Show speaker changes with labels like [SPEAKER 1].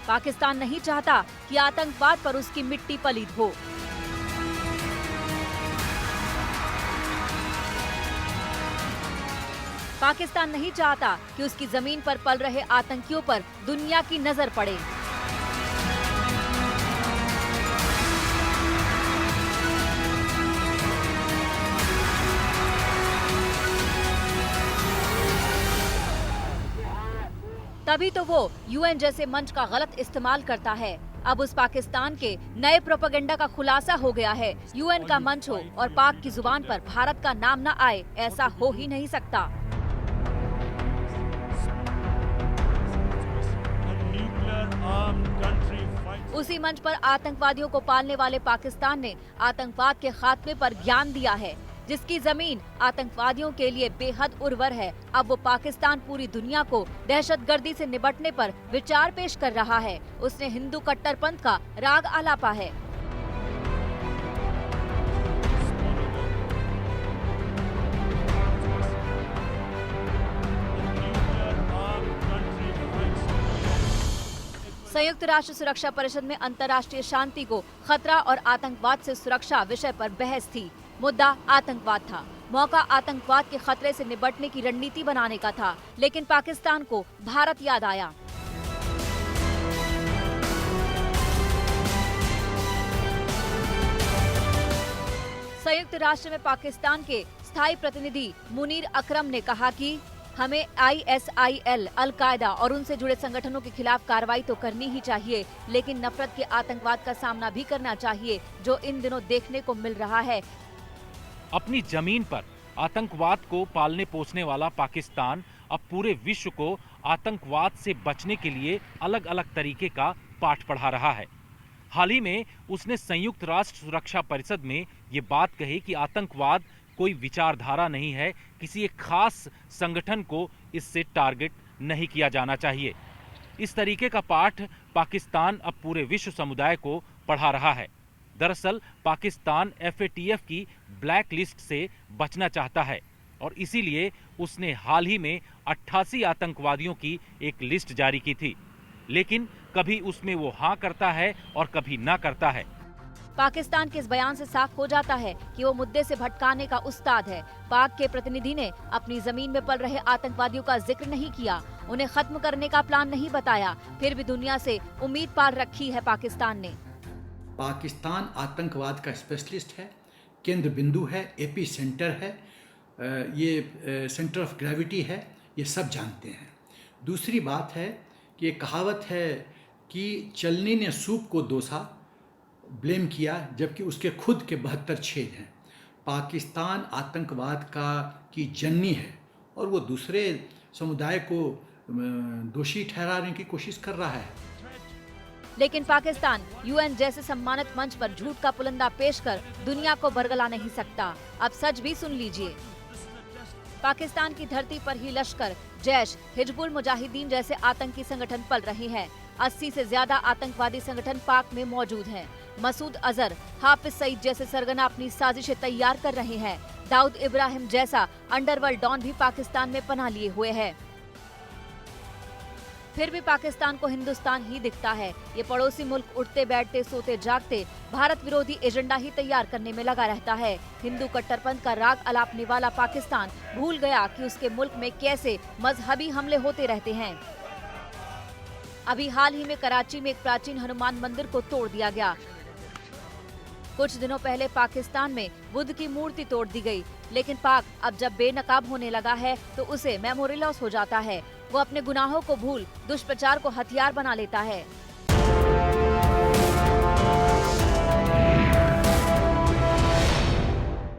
[SPEAKER 1] पाकिस्तान नहीं चाहता कि आतंकवाद पर उसकी मिट्टी पलीद हो। पाकिस्तान नहीं चाहता कि उसकी जमीन पर पल रहे आतंकियों पर दुनिया की नजर पड़े। तभी तो वो यूएन जैसे मंच का गलत इस्तेमाल करता है। अब उस पाकिस्तान के नए प्रोपेगेंडा का खुलासा हो गया है। यूएन का मंच हो और पाक की जुबान पर भारत का नाम न आए, ऐसा हो ही नहीं सकता। उसी मंच पर आतंकवादियों को पालने वाले पाकिस्तान ने आतंकवाद के खात्मे पर ज्ञान दिया है, जिसकी जमीन आतंकवादियों के लिए बेहद उर्वर है। अब वो पाकिस्तान पूरी दुनिया को दहशतगर्दी से निपटने पर विचार पेश कर रहा है। उसने हिंदू कट्टरपंथ का राग आलापा है। संयुक्त राष्ट्र सुरक्षा परिषद में अंतर्राष्ट्रीय शांति को खतरा और आतंकवाद से सुरक्षा विषय पर बहस थी। मुद्दा आतंकवाद था। मौका आतंकवाद के खतरे से निपटने की रणनीति बनाने का था, लेकिन पाकिस्तान को भारत याद आया। संयुक्त राष्ट्र में पाकिस्तान के स्थायी प्रतिनिधि मुनीर अकरम ने कहा कि हमें ISIL, अल-कायदा और उनसे जुड़े संगठनों के खिलाफ कार्रवाई तो करनी ही चाहिए, लेकिन नफरत के आतंकवाद का सामना भी करना चाहिए, जो इन दिनों देखने को मिल रहा है।
[SPEAKER 2] अपनी जमीन पर आतंकवाद को पालने पोसने वाला पाकिस्तान अब पूरे विश्व को आतंकवाद से बचने के लिए अलग अलग तरीके का पाठ पढ़ा रहा है। हाल ही में उसने संयुक्त राष्ट्र सुरक्षा परिषद में ये बात कही कि आतंकवाद कोई विचारधारा नहीं है, किसी एक खास संगठन को इससे टारगेट नहीं किया जाना चाहिए। इस तरीके का पाठ पाकिस्तान अब पूरे विश्व समुदाय को पढ़ा रहा है। दरअसल पाकिस्तान FATF की ब्लैक लिस्ट से बचना चाहता है और इसीलिए उसने हाल ही में 88 आतंकवादियों की एक लिस्ट जारी की थी, लेकिन कभी उसमें वो हाँ करता है और कभी ना करता है।
[SPEAKER 1] पाकिस्तान के इस बयान से साफ हो जाता है कि वो मुद्दे से भटकाने का उस्ताद है। पाक के प्रतिनिधि ने अपनी जमीन में पल रहे आतंकवादियों का जिक्र नहीं किया, उन्हें खत्म करने का प्लान नहीं बताया, फिर भी दुनिया से उम्मीद पाल रखी है पाकिस्तान ने।
[SPEAKER 3] पाकिस्तान आतंकवाद का स्पेशलिस्ट है, केंद्र बिंदु है, एपी सेंटर है, ये सेंटर ऑफ ग्रेविटी है, ये सब जानते हैं। दूसरी बात है कि कहावत है कि चलनी ने सूप को दोसा ब्लेम किया, जबकि उसके खुद के 72 छेद हैं। पाकिस्तान आतंकवाद की जननी है और वो दूसरे समुदाय को दोषी ठहराने की कोशिश कर रहा है।
[SPEAKER 1] लेकिन पाकिस्तान यूएन जैसे सम्मानित मंच पर झूठ का पुलंदा पेश कर दुनिया को बरगला नहीं सकता। अब सच भी सुन लीजिए। पाकिस्तान की धरती पर ही लश्कर, जैश, हिजबुल मुजाहिदीन जैसे आतंकी संगठन पल रहे हैं। 80 से ज्यादा आतंकवादी संगठन पाक में मौजूद हैं। मसूद अजहर, हाफिज सईद जैसे सरगना अपनी साजिशें तैयार कर रहे हैं। दाऊद इब्राहिम जैसा अंडरवर्ल्ड डॉन भी पाकिस्तान में पनाह लिए हुए है। फिर भी पाकिस्तान को हिंदुस्तान ही दिखता है। ये पड़ोसी मुल्क उठते बैठते सोते जागते भारत विरोधी एजेंडा ही तैयार करने में लगा रहता है। हिंदू कट्टरपंथ का राग अलापने वाला पाकिस्तान भूल गया कि उसके मुल्क में कैसे मजहबी हमले होते रहते हैं। अभी हाल ही में कराची में एक प्राचीन हनुमान मंदिर को तोड़ दिया गया। कुछ दिनों पहले पाकिस्तान में बुद्ध की मूर्ति तोड़ दी गई, लेकिन पाक अब जब बेनकाब होने लगा है तो उसे मेमोरी लॉस हो जाता है। वो अपने गुनाहों को भूल दुष्प्रचार को हथियार बना लेता है।